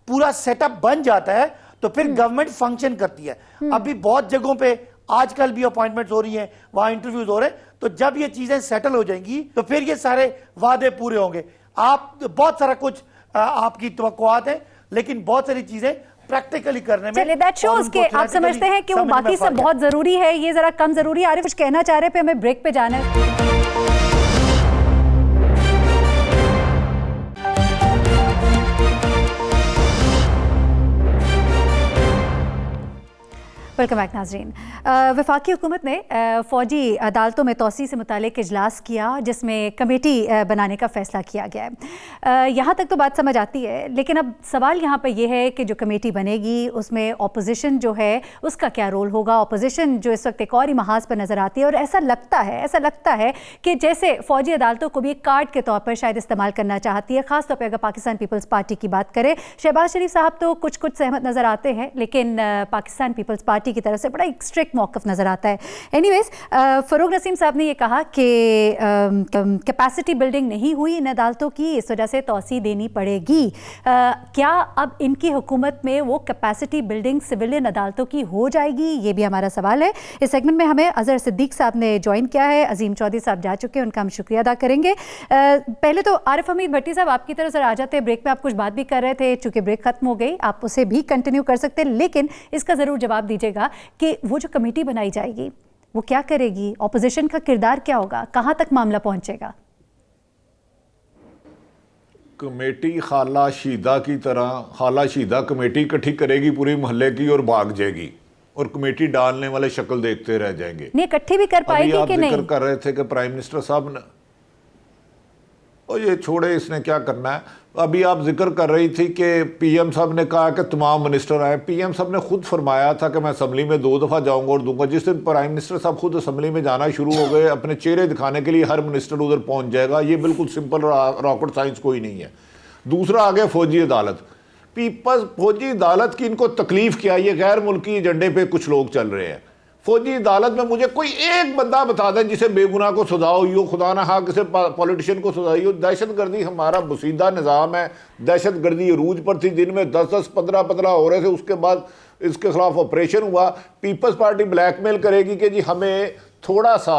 पूरा सेटअप बन जाता है तो फिर गवर्नमेंट फंक्शन करती है। अभी बहुत जगहों पे आजकल भी अपॉइंटमेंट्स हो रही हैं, वहां इंटरव्यूज हो रहे हैं, तो जब ये चीजें सेटल हो जाएंगी तो फिर ये सारे वादे पूरे होंगे। आप बहुत सारा कुछ आपकी तवक्कुआत है, लेकिन बहुत सारी चीजें प्रैक्टिकली करने में, चलिए दैट शोज के आप समझते हैं कि वो बाकी सब बहुत जरूरी है, ये जरा कम जरूरी है। आरिफ कुछ कहना चाह रहे थे, हमें ब्रेक पे जाना है। वेलकम बैक नाजरीन। वफाकी हुकूमत ने फ़ौजी अदालतों में तोसी से मुतालिक इजलास किया, जिसमें कमेटी बनाने का फ़ैसला किया गया है। यहाँ तक तो बात समझ आती है, लेकिन अब सवाल यहाँ पर यह है कि जो कमेटी बनेगी उसमें अपोजिशन जो है उसका क्या रोल होगा। अपोजिशन जो इस वक्त एक और ही महाज पर नज़र आती है, और ऐसा लगता है कि जैसे फ़ौजी अदालतों को भी एक कार्ड के तौर पर शायद इस्तेमाल करना चाहती है, ख़ासतौर पर अगर पाकिस्तान पीपल्स पार्टी की बात करें। शहबाज शरीफ साहब तो कुछ सहमत नज़र आते हैं, लेकिन पाकिस्तान पीपल्स पार्टी की तरफ से बड़ा एक स्ट्रिक्ट मौक़िफ़ नज़र आता है। एनीवेज, फ़रूक नसीम साहब ने ये कहा कि कैपेसिटी बिल्डिंग नहीं हुई इन अदालतों की, इस वजह से तौसी देनी पड़ेगी। क्या अब इनकी हुकूमत में वो कैपेसिटी बिल्डिंग सिविलियन अदालतों की हो जाएगी? ये भी हमारा सवाल है। इस सेगमेंट में हमें अजहर सिद्दीक साहब ने ज्वाइन किया है, अजीम चौधरी साहब जा चुके हैं, उनका हम शुक्रिया अदा करेंगे। पहले तो आरिफ हमीद भट्टी साहब आपकी तरफ से आ जाते हैं। ब्रेक में आप कुछ बात भी कर रहे थे, चूंकि ब्रेक खत्म हो गई, आप उसे भी कंटिन्यू कर सकते हैं, लेकिन इसका ज़रूर जवाब दीजिएगा कि वो जो कमेटी बनाई जाएगी वो क्या करेगी, ऑपोजिशन का किरदार क्या होगा, कहाँ तक मामला पहुंचेगा? कमेटी खाला शीदा की तरह, खाला शीदा कमेटी इकट्ठी करेगी पूरी मोहल्ले की और भाग जाएगी, और कमेटी डालने वाले शक्ल देखते रह जाएंगे। नहीं, इकट्ठी भी कर पाएगी कि नहीं? कर रहे थे कि प्राइम मिनिस्टर साहब ने, और ये छोड़े, इसने क्या करना है। अभी आप जिक्र कर रही थी कि पीएम साहब ने कहा कि तमाम मिनिस्टर आए। पीएम साहब ने खुद फरमाया था कि मैं असम्बली में 2 दफ़ा जाऊंगा और दूंगा। जिस दिन प्राइम मिनिस्टर साहब खुद असम्बली में जाना शुरू हो गए, अपने चेहरे दिखाने के लिए हर मिनिस्टर उधर पहुंच जाएगा। ये बिल्कुल सिंपल रॉकेट साइंस कोई नहीं है। दूसरा आ गया फौजी अदालत। फौजी अदालत की इनको तकलीफ क्या? ये गैर मुल्की एजेंडे पे कुछ लोग चल रहे हैं। फौजी अदालत में मुझे कोई एक बंदा बता दें जिसे बेगुनाह को सजा हुई हो, खुदा ना हाँ किसी पॉलिटिशियन को सजा हुई हो। दहशतगर्दी हमारा बुसीदा निज़ाम है। दहशतगर्दी अरूज पर थी, दिन में 10-10, 15-15 हो रहे थे। उसके बाद इसके खिलाफ ऑपरेशन हुआ। पीपल्स पार्टी ब्लैकमेल करेगी कि जी हमें थोड़ा सा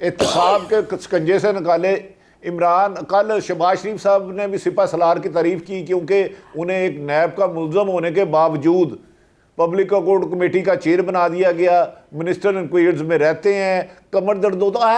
एहतसाब के शिकंजे से निकाले। इमरान, कल शहबाज शरीफ साहब ने भी सिपा सलार की तारीफ की, क्योंकि उन्हें एक नैब का मुल्ज़म होने के बावजूद पब्लिक अकाउंट कमेटी का चेयर बना दिया गया। मिनिस्टर इंक्वायर्स में रहते हैं, कमर दर्द होता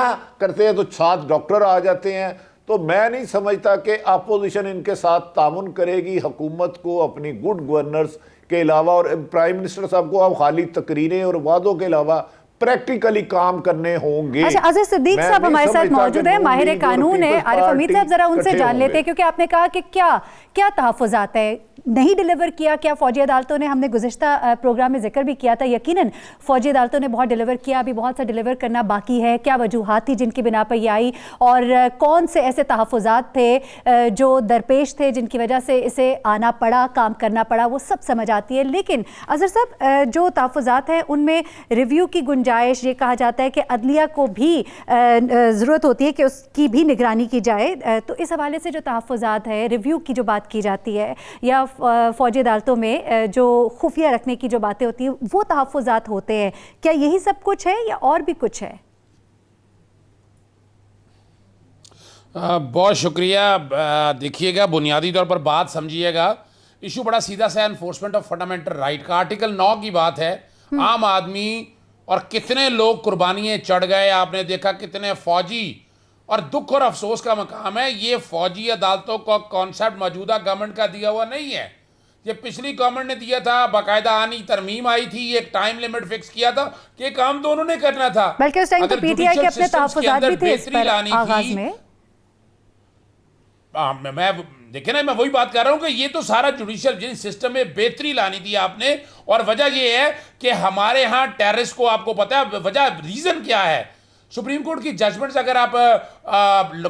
करते हैं तो 7 डॉक्टर आ जाते हैं। तो मैं नहीं समझता कि अपोजिशन इनके साथ तामुन करेगी। हुकूमत को अपनी गुड गवर्नेंस के अलावा और प्राइम मिनिस्टर साहब को अब खाली तकरीरें और वादों के अलावा प्रैक्टिकली काम करने होंगे। अच्छा, अजहर सिद्दीक साहब हमारे साथ मौजूद है, माहिर कानून है। आरिफ हमीद साहब, जरा उनसे जान लेते हैं, क्योंकि आपने कहा कि क्या तहफ़्फ़ुज़ात है, नहीं डिलीवर किया क्या फौजी अदालतों ने? हमने गुज़िश्ता प्रोग्राम में जिक्र भी किया था, यकीनन फौजी अदालतों ने बहुत डिलीवर किया, अभी बहुत सा डिलीवर करना बाकी है। क्या वजूहात थी जिनकी बिना पर ये आई, और कौन से ऐसे तहफ़्फ़ुज़ात थे जो दरपेश थे जिनकी वजह से इसे आना पड़ा, काम करना पड़ा, वो सब समझ आती है। लेकिन अजहर साहब, जो तहफ़्फ़ुज़ात हैं उनमें रिव्यू की गुंजाइश, ये कहा जाता है कि अदलिया को भी ज़रूरत होती है कि उसकी भी निगरानी की जाए। तो इस हवाले से जो तहफ़्फ़ुज़ात है, रिव्यू की जो बात की जाती है, या फौजी अदालतों में जो खुफिया रखने की जो बातें होती हैं, वो तहफ़्फ़ुज़ात होते हैं, क्या यही सब कुछ है या और भी कुछ है? बहुत शुक्रिया। देखिएगा, बुनियादी तौर पर बात समझिएगा। इशू बड़ा सीधा सा एनफोर्समेंट ऑफ फंडामेंटल राइट का आर्टिकल 9 की बात है। आम आदमी और कितने लोग कुर्बानियाँ चढ़ गए, आपने देखा कितने फौजी, और दुख और अफसोस का मकाम है ये फौजी अदालतों का कॉन्सेप्ट मौजूदा गवर्नमेंट का दिया हुआ नहीं है। ये पिछली गवर्नमेंट ने दिया था, बाकायदा आनी तरमीम आई थी, एक टाइम लिमिट फिक्स किया था कि काम दोनों ने करना था। बल्कि उस टाइम तो पीटीआई के अपने तहफ़्फ़ुज़ात भी थे इस पर आगाज़ में। मैं देखिए ना, मैं वही बात कर रहा हूँ कि ये तो सारा जुडिशियल सिस्टम में बेहतरी लानी थी आपने। और वजह ये है कि हमारे यहाँ टेररिस्ट को, आपको पता है वजह, रीज़न क्या है? सुप्रीम कोर्ट की जजमेंट्स अगर आप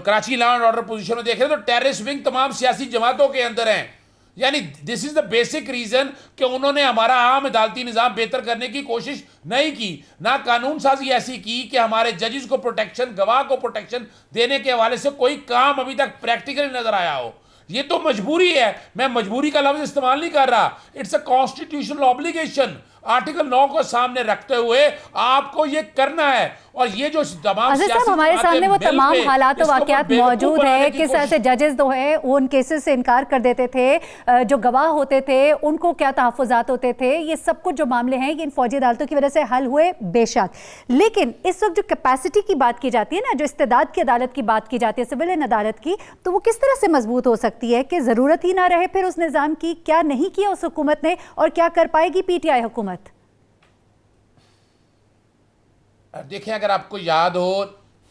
Karachi law and order position में देखें तो टेररिस्ट विंग तमाम सियासी जमातों के अंदर हैं। यानी this is the basic reason कि उन्होंने हमारा आम अदालती निज़ाम बेहतर करने की कोशिश नहीं की, ना कानून साजी ऐसी की कि हमारे जजेस को प्रोटेक्शन, गवाह को प्रोटेक्शन देने के हवाले से कोई काम अभी तक प्रैक्टिकली नजर आया हो। ये तो मजबूरी है, मैं मजबूरी का लफ्ज इस्तेमाल नहीं कर रहा, it's a constitutional obligation. Article 9 को सामने रखते हुए आपको ये करना है। और ये जो तमाम हमारे सामने वो तमाम हालात और वाक़यात मौजूद है, किस तरह से जजेस जो है वो उन केसेस से इनकार कर देते थे, जो गवाह होते थे उनको क्या तहफ़्फ़ुज़ात होते थे, ये सब कुछ जो मामले हैं ये इन फौजी अदालतों की वजह से हल हुए बेशक। लेकिन इस वक्त जो कैपेसिटी की बात की जाती है ना, जो इस्तेदाद की अदालत की बात की जाती है, सिविलियन अदालत की, तो वो किस तरह से मजबूत हो सकती है कि ज़रूरत ही ना रहे फिर उस निज़ाम की? क्या नहीं किया उस हुकूमत ने और क्या कर पाएगी पीटीआई हुकूमत? देखिए, अगर आपको याद हो,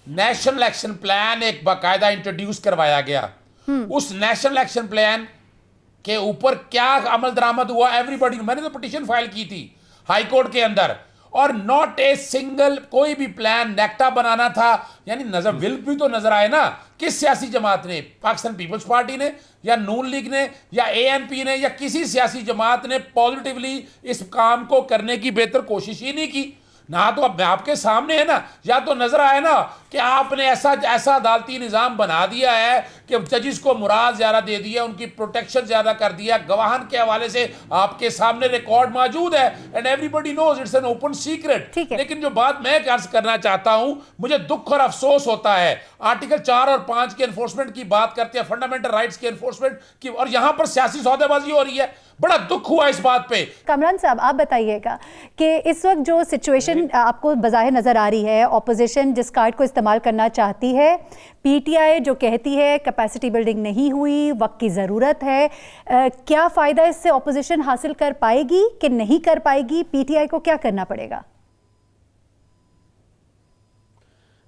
नेशनल एक्शन प्लान एक बाकायदा इंट्रोड्यूस करवाया गया। उस नेशनल एक्शन प्लान के ऊपर क्या अमल दरामद हुआ, एवरीबॉडी, मैंने तो पिटीशन फाइल की थी हाई कोर्ट के अंदर, और नॉट ए सिंगल कोई भी प्लान नेक्टा बनाना था। यानी नजर विल भी तो नजर आए ना, किस सियासी जमात ने, पाकिस्तान पीपल्स पार्टी ने या नून लीग ने या एएनपी ने या किसी सियासी जमात ने पॉजिटिवली इस काम को करने की बेहतर कोशिश ही नहीं की। ना तो अब आपके सामने है ना, या तो नजर आए ना कि आपने ऐसा अदालती निज़ाम बना दिया है कि जजिस को मुराद ज़्यादा दे दिया, उनकी प्रोटेक्शन ज़्यादा कर दिया, गवाहन के हवाले से आपके सामने रिकॉर्ड मौजूद है and everybody knows, it's an open secret. लेकिन जो बात मैं अर्ज करना चाहता हूं, मुझे दुख और अफसोस होता है, आर्टिकल 4 और 5 के एनफोर्समेंट की बात करते हैं, फंडामेंटल राइट्स के एनफोर्समेंट की, और यहां पर सियासी सौदेबाजी हो रही है। बड़ा दुख हुआ इस बात पे। कमरान साहब, आप बताइएगा कि इस वक्त जो सिचुएशन आपको बज़ाहिर नजर आ रही है, ऑपोजिशन जिस कार्ड को इस्तेमाल करना चाहती है, पीटीआई जो कहती है कैपेसिटी बिल्डिंग नहीं हुई, वक्त की ज़रूरत है, क्या फ़ायदा इससे ऑपोजिशन हासिल कर पाएगी कि नहीं कर पाएगी? पीटीआई को क्या करना पड़ेगा?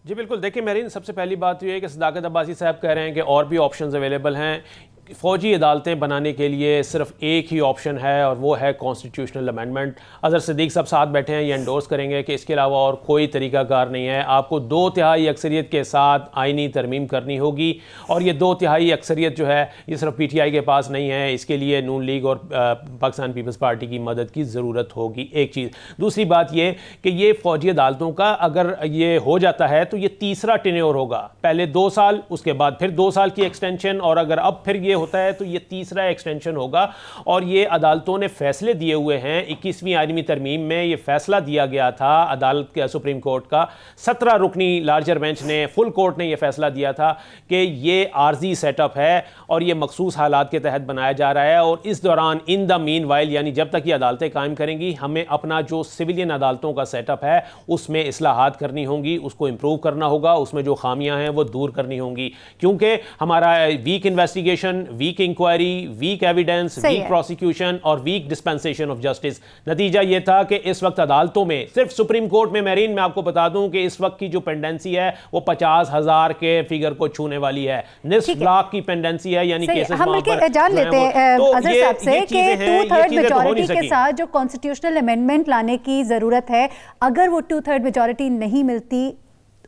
जी बिल्कुल, देखिए मेरीन, सबसे पहली बात ये है कि सदाकत अब्बासी साहब कह रहे हैं कि और भी ऑप्शंस अवेलेबल हैं। फ़ौजी अदालतें बनाने के लिए सिर्फ एक ही ऑप्शन है और वो है कॉन्स्टिट्यूशनल अमेंडमेंट। अज़हर सिद्दीक़ साहब साथ बैठे हैं, ये एंडोर्स करेंगे कि इसके अलावा और कोई तरीक़ाकार नहीं है। आपको 2/3 अक्सरियत के साथ आइनी तरमीम करनी होगी, और ये 2/3 अक्सरियत जो है ये सिर्फ पीटीआई के पास नहीं है, इसके लिए नून लीग और पाकिस्तान पीपल्स पार्टी की मदद की ज़रूरत होगी, एक चीज़। दूसरी बात ये कि ये फ़ौजी अदालतों का अगर ये हो जाता है तो ये तीसरा टेन्योर होगा, पहले 2 साल, उसके बाद फिर 2 साल की एक्सटेंशन, और अगर अब फिर ये होता है तो ये तीसरा एक्सटेंशन होगा। और ये अदालतों ने फैसले दिए हुए हैं, 21वीं आइनी तरमीम में ये फैसला दिया गया था अदालत के, सुप्रीम कोर्ट का 17 रुकनी लार्जर बेंच ने, फुल कोर्ट ने ये फैसला दिया था कि ये आर्जी सेटअप है और ये मखसूस हालात के तहत बनाया जा रहा है, और इस दौरान इन द मीन वाइल, यानी जब तक ये अदालतें कायम करेंगी, हमें अपना जो सिविलियन अदालतों का सेटअप है उसमें इस्लाहात करनी होंगी, उसको इम्प्रूव करना होगा, उसमें जो खामियां हैं वो दूर करनी होंगी, क्योंकि हमारा weak investigation, weak inquiry, weak evidence, weak prosecution और वीक डिस्पेंसेशन ऑफ जस्टिस। नतीजा यह था कि इस वक्त अदालतों में, सिर्फ सुप्रीम कोर्ट में मेरीन, मैं आपको बता दूं कि इस वक्त की जो पेंडेंसी है वो 50,000 के फिगर को छूने वाली है, निस्फ लाख की पेंडेंसी है, यानी केसेस हम जान लेते हैं अजहर साहब से कि 2/3 मेजॉरिटी के साथ जो कॉन्स्टिट्यूशनल अमेंडमेंट लाने की जरूरत है, अगर वो 2/3 मेजॉरिटी नहीं मिलती,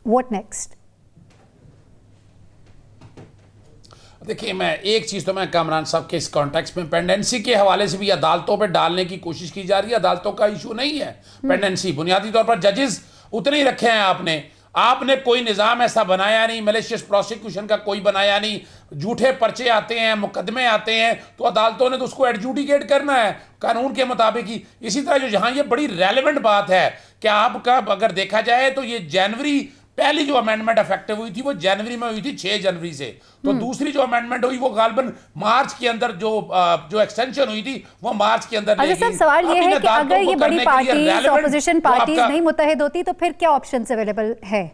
व्हाट नेक्स्ट? देखिए, मैं एक चीज़ तो मैं कामरान साहब के इस कॉन्टेक्स्ट में, पेंडेंसी के हवाले से भी अदालतों पे डालने की कोशिश की जा रही है। अदालतों का इशू नहीं है पेंडेंसी, बुनियादी तौर पर जजेस उतने ही रखे हैं आपने कोई निज़ाम ऐसा बनाया नहीं, मलेशियस प्रोसिक्यूशन का कोई बनाया नहीं, झूठे पर्चे आते हैं, मुकदमे आते हैं, तो अदालतों ने तो उसको एडजुडिकेट करना है कानून के मुताबिक ही। इसी तरह जो जहाँ ये बड़ी रेलेवेंट बात है कि आपका अगर देखा जाए तो ये जनवरी, पहली जो अमेंडमेंट इफेक्टिव हुई थी वो जनवरी में हुई थी, 6 जनवरी से, तो दूसरी जो अमेंडमेंट हुई वो गालबन मार्च के अंदर, जो एक्सटेंशन हुई थी वो मार्च के अंदर। लेकिन सवाल ये है कि अगर ये बड़ी पार्टीज, ऑपोजिशन पार्टीज नहीं मुत्तहिद होती तो फिर क्या ऑप्शंस अवेलेबल है?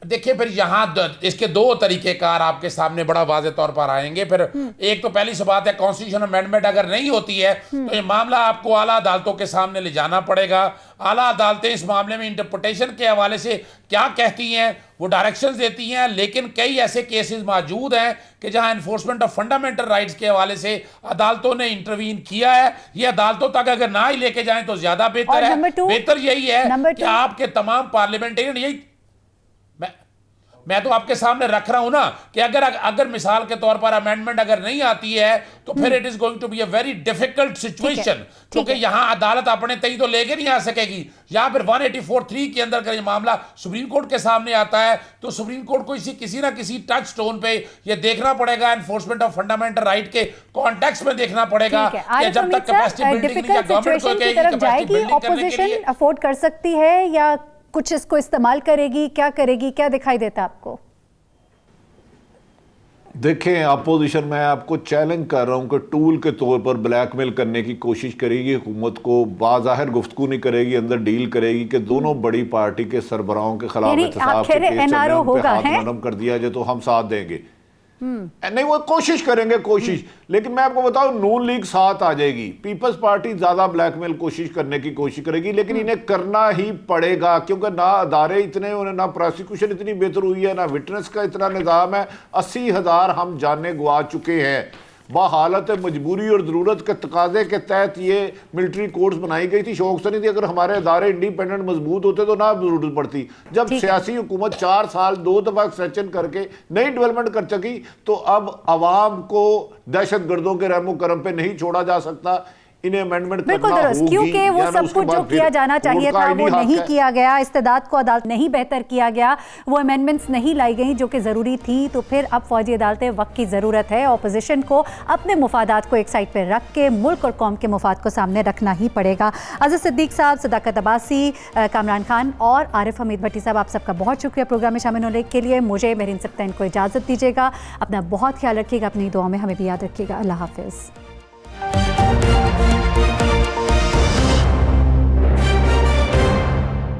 देखिए, फिर यहाँ इसके 2 तरीकेकार आपके सामने बड़ा वाज़े तौर पर आएंगे। फिर एक तो पहली सी बात है, कॉन्स्टिट्यूशन अमेंडमेंट अगर नहीं होती है तो ये मामला आपको आला अदालतों के सामने ले जाना पड़ेगा। आला अदालतें इस मामले में इंटरप्रिटेशन के हवाले से क्या कहती हैं, वो डायरेक्शंस देती हैं, लेकिन कई ऐसे केसेस मौजूद हैं कि जहां एनफोर्समेंट ऑफ फंडामेंटल राइट्स के हवाले से अदालतों ने इंटरवीन किया है। ये अदालतों तक अगर ना ही लेके जाएं तो ज्यादा बेहतर है। बेहतर यही है कि आपके तमाम पार्लियामेंटेरियन, यही मैं तो आपके सामने रख रहा हूं ना कि अगर मिसाल के तौर पर अमेंडमेंट अगर नहीं आती है तो फिर it is going to be a very difficult situation, क्योंकि यहां अदालत अपने तय तो लेके नहीं आ सकेगी। या फिर 184(3) के अंदर अगर ये मामला सुप्रीम कोर्ट के सामने आता है तो सुप्रीम कोर्ट को किसी ना किसी टच स्टोन पे ये देखना पड़ेगा, एनफोर्समेंट ऑफ फंडामेंटल राइट के कॉन्टेक्स्ट में देखना पड़ेगा कि जब तक कैपेसिटी बिल्डिंग या गवर्नमेंट को कहेगी कैपेसिटी बिल्डिंग करने के लिए अफोर्ड कर सकती है या कुछ इसको इस्तेमाल करेगी, क्या करेगी, क्या दिखाई देता आपको? देखें, अपोजिशन, मैं आपको चैलेंज कर रहा हूं कि टूल के तौर पर ब्लैकमेल करने की कोशिश करेगी हुकूमत को, बाज़ाहिर गुफ्तगू नहीं करेगी, अंदर डील करेगी कि दोनों बड़ी पार्टी के सरबराहों के खिलाफ एहतसाब के केस चल रहे हैं, उन पे हाथ नरम कर दिया जाए तो हम साथ देंगे। नहीं, वो कोशिश करेंगे, कोशिश। लेकिन मैं आपको बताऊं, नून लीग साथ आ जाएगी, पीपल्स पार्टी ज्यादा ब्लैकमेल कोशिश करने की कोशिश करेगी, लेकिन इन्हें करना ही पड़ेगा, क्योंकि ना अदारे इतने, ना प्रोसिक्यूशन इतनी बेहतर हुई है, ना विटनेस का इतना निज़ाम है। 80,000 हम जाने गवा चुके हैं। बहालत मजबूरी और ज़रूरत के तकाजे के तहत ये मिलिट्री कोर्ट्स बनाई गई थी, शौक से नहीं थी। अगर हमारे अदारे इंडिपेंडेंट मजबूत होते तो ना ज़रूरत पड़ती। जब सियासी हुकूमत 4 साल 2 दफ़ा एक्सटेंशन करके नई डेवलपमेंट कर सकी, तो अब आवाम को दहशत गर्दों के रहमो करम पे नहीं छोड़ा जा सकता। इन्हें अमेंडमेंट बिल्कुल करना दुरुस्त, होगी, क्योंकि वो या ना सब उसके कुछ जो बाद फिर किया जाना चाहिए उनका था आईनी वो हक नहीं है। किया गया, इस्तेदाद को अदालत नहीं बेहतर किया गया, वो अमेंडमेंट्स नहीं लाई गई जो कि ज़रूरी थी। तो फिर अब फौजी अदालतें वक्त की ज़रूरत है। ऑपोजिशन को अपने मुफादात को एक साइड पर रख के मुल्क और कौम के मुफाद को सामने रखना ही पड़ेगा। अज़ीज़ सिद्दीक साहब, सदाकत अब्बासी, कामरान खान और आरिफ हमीद भट्टी साहब, आप सबका बहुत शुक्रिया प्रोग्राम में शामिल होने के लिए। मुझे मेहरीन सब्तैन को इजाज़त दीजिएगा। अपना बहुत ख्याल रखिएगा, अपनी दुआ में हमें भी याद रखिएगा। अल्लाह हाफिज़।